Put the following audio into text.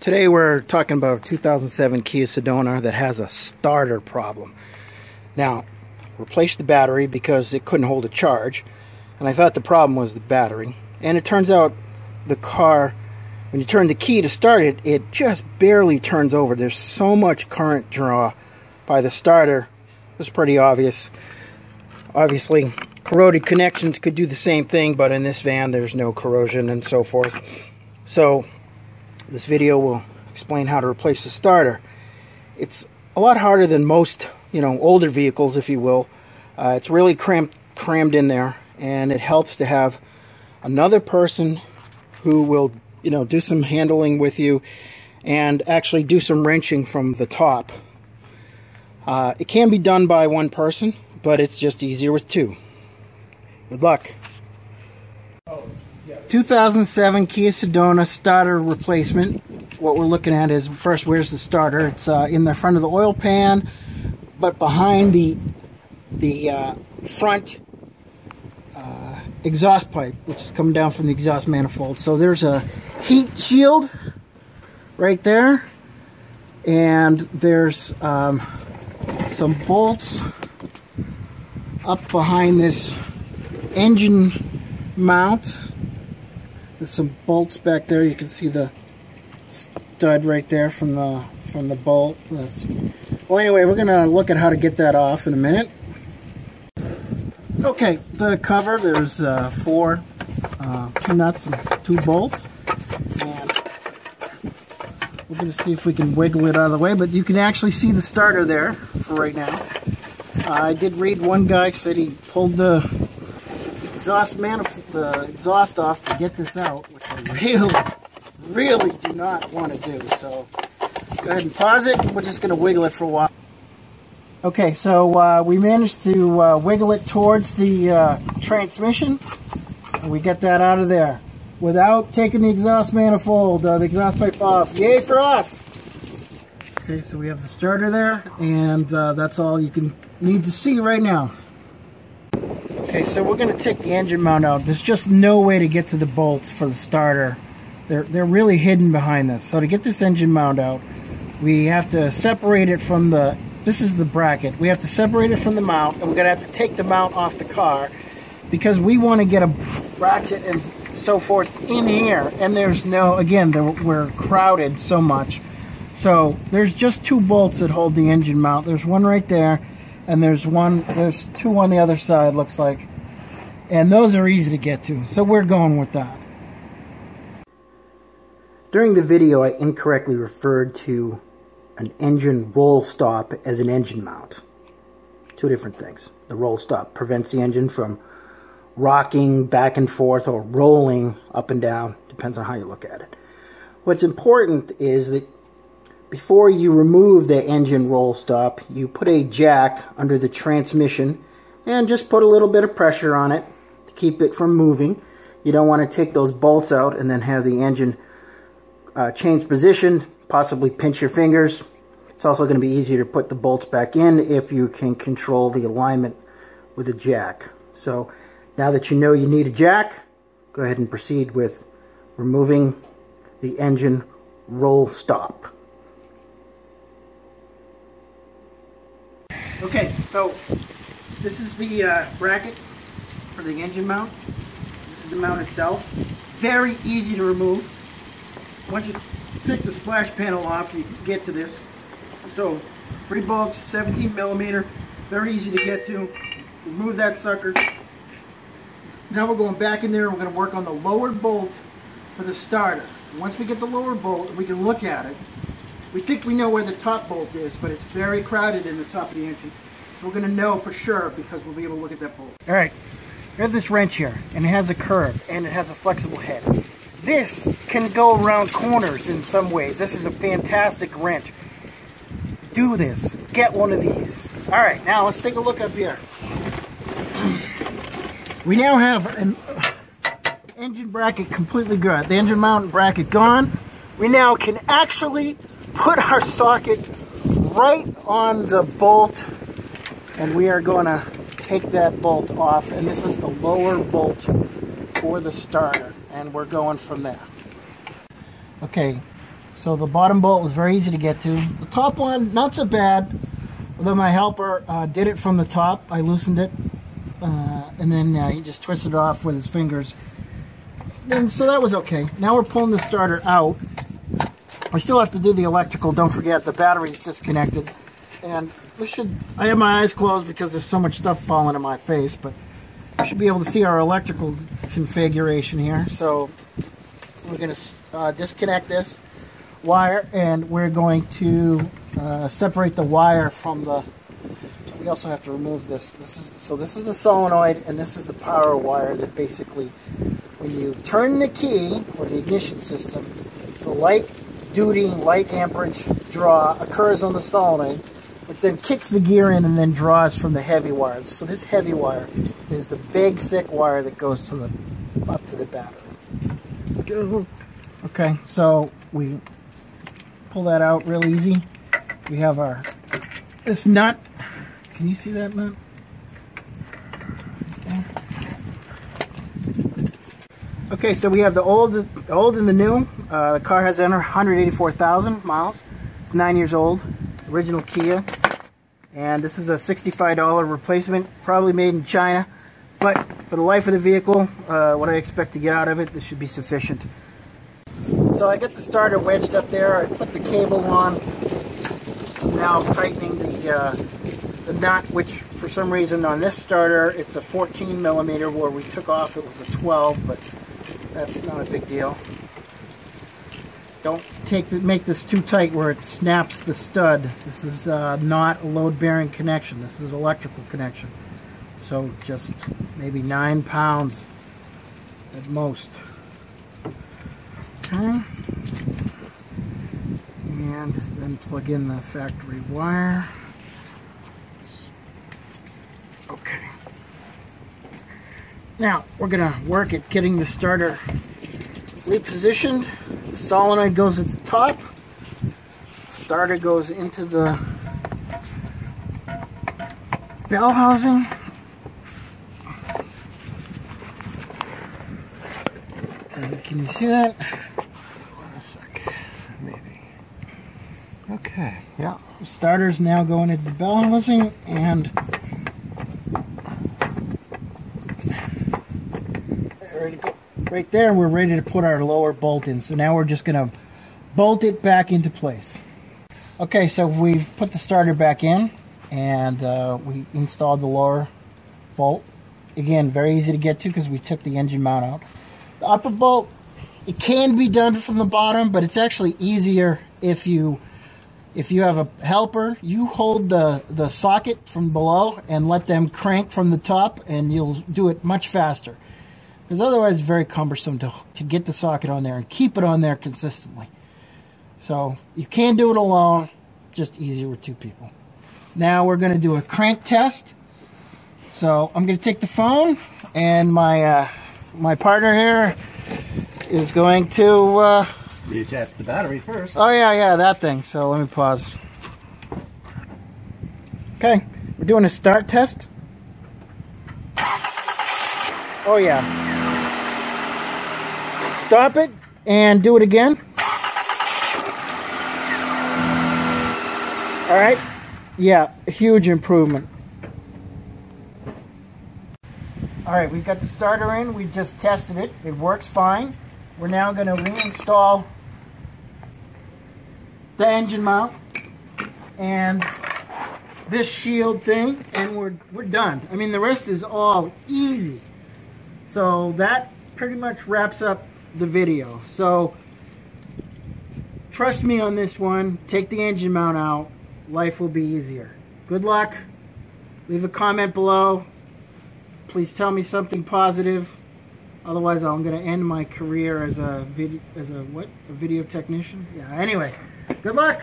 Today we're talking about a 2007 Kia Sedona that has a starter problem. Now, replaced the battery because it couldn't hold a charge, and I thought the problem was the battery. And it turns out the car, when you turn the key to start it, it just barely turns over. There's so much current draw by the starter. It was pretty obvious. Obviously, corroded connections could do the same thing, but in this van there's no corrosion and so forth. So this video will explain how to replace the starter. It's a lot harder than most, older vehicles, if you will. It's really crammed in there, and it helps to have another person who will, do some handling with you and actually do some wrenching from the top. It can be done by one person, but it's just easier with two. Good luck. 2007 Kia Sedona starter replacement. What we're looking at is, first, where's the starter? It's in the front of the oil pan, but behind the front exhaust pipe, which is coming down from the exhaust manifold. So there's a heat shield right there, and there's some bolts up behind this engine mount. There's some bolts back there. You can see the stud right there from the bolt. Well, anyway, we're gonna look at how to get that off in a minute. Okay, the cover, there's two nuts and 2 bolts, and we're gonna see if we can wiggle it out of the way, but you can actually see the starter there for right now. I did read one guy said he pulled the exhaust off to get this out, which I really do not want to do. So go ahead and pause it. We're just going to wiggle it for a while. Okay, so we managed to wiggle it towards the transmission, and we get that out of there without taking the exhaust manifold, the exhaust pipe off. Yay for us! Okay, so we have the starter there, and that's all you can need to see right now. Okay, so we're going to take the engine mount out. There's just no way to get to the bolts for the starter. They're really hidden behind this. So to get this engine mount out, we have to separate it from this is the bracket. We have to separate it from the mount, and we're going to have to take the mount off the car because we want to get a ratchet and so forth in here. And there's no, again, we're crowded so much. So there's just 2 bolts that hold the engine mount. There's one right there, and there's 2 on the other side, looks like. And those are easy to get to, so we're going with that. During the video, I incorrectly referred to an engine roll stop as an engine mount. 2 different things. The roll stop prevents the engine from rocking back and forth or rolling up and down, depends on how you look at it. What's important is that before you remove the engine roll stop, you put a jack under the transmission and just put a little bit of pressure on it to keep it from moving. You don't want to take those bolts out and then have the engine change position, possibly pinch your fingers. It's also going to be easier to put the bolts back in if you can control the alignment with a jack. So now that you know you need a jack, go ahead and proceed with removing the engine roll stop. Okay, so this is the bracket for the engine mount. This is the mount itself. Very easy to remove. Once you take the splash panel off, you get to this. So 3 bolts, 17 millimeter, very easy to get to. Remove that sucker. Now we're going back in there. We're going to work on the lower bolt for the starter. Once we get the lower bolt, we can look at it. We think we know where the top bolt is, but it's very crowded in the top of the engine. So we're going to know for sure because we'll be able to look at that bolt. All right, we have this wrench here, and it has a curve, and it has a flexible head. This can go around corners in some ways. This is a fantastic wrench. Do this. Get one of these. All right, now let's take a look up here. We now have an engine bracket completely good. The engine mount bracket gone. We now can actually put our socket right on the bolt, and we are going to take that bolt off, and this is the lower bolt for the starter, and we're going from there. Okay, So the bottom bolt was very easy to get to. The top one, not so bad. Although my helper did it from the top. I loosened it. And then he just twisted it off with his fingers. And so that was okay. Now we're pulling the starter out. I still have to do the electrical. Don't forget, the battery's disconnected. And I have my eyes closed because there's so much stuff falling in my face. But we should be able to see our electrical configuration here. So we're going to disconnect this wire, and we're going to separate the wire from the... We also have to remove this. This is the solenoid, and this is the power wire that basically, when you turn the key, or the ignition system, the light duty, light amperage draw occurs on the solenoid, which then kicks the gear in and then draws from the heavy wire. So this heavy wire is the big, thick wire that goes to up to the battery. Okay, so we pull that out real easy. We have this nut. Can you see that nut? Okay, so we have the old and the new. The car has 184,000 miles. It's 9 years old. Original Kia. And this is a $65 replacement, probably made in China. But for the life of the vehicle, what I expect to get out of it, this should be sufficient. So I got the starter wedged up there. I put the cable on. Now I'm tightening the nut, which for some reason on this starter it's a 14 millimeter, where we took off it was a 12, but that's not a big deal. Don't make this too tight where it snaps the stud. This is not a load bearing connection. This is an electrical connection. So just maybe 9 pounds at most. Okay. And then plug in the factory wire. Okay. Now we're gonna work at getting the starter repositioned. The solenoid goes at the top. Starter goes into the bell housing. Can you see that? Wait a sec. Maybe. Okay, yeah. The starter's now going into the bell housing, and ready to go. Right there, we're ready to put our lower bolt in. So now we're just going to bolt it back into place. Okay, so we've put the starter back in, and we installed the lower bolt. Again, very easy to get to because we took the engine mount out. The upper bolt, it can be done from the bottom, but it's actually easier if you have a helper. You hold the socket from below and let them crank from the top, and you'll do it much faster. Because otherwise it's very cumbersome to get the socket on there and keep it on there consistently. So you can do it alone, just easier with two people. Now we're going to do a crank test. So I'm going to take the phone, and my partner here is going to reattach the battery first. Oh yeah, that thing. So let me pause. Okay, we're doing a start test. Oh yeah. Stop it and do it again. All right. Yeah, huge improvement. All right, we've got the starter in. We just tested it. It works fine. We're now going to reinstall the engine mount and this shield thing, and we're done. I mean, the rest is all easy. So that pretty much wraps up the video. So trust me on this one. Take the engine mount out. Life will be easier. Good luck. Leave a comment below. Please tell me something positive. Otherwise, I'm going to end my career as a video technician. Yeah. Anyway, good luck.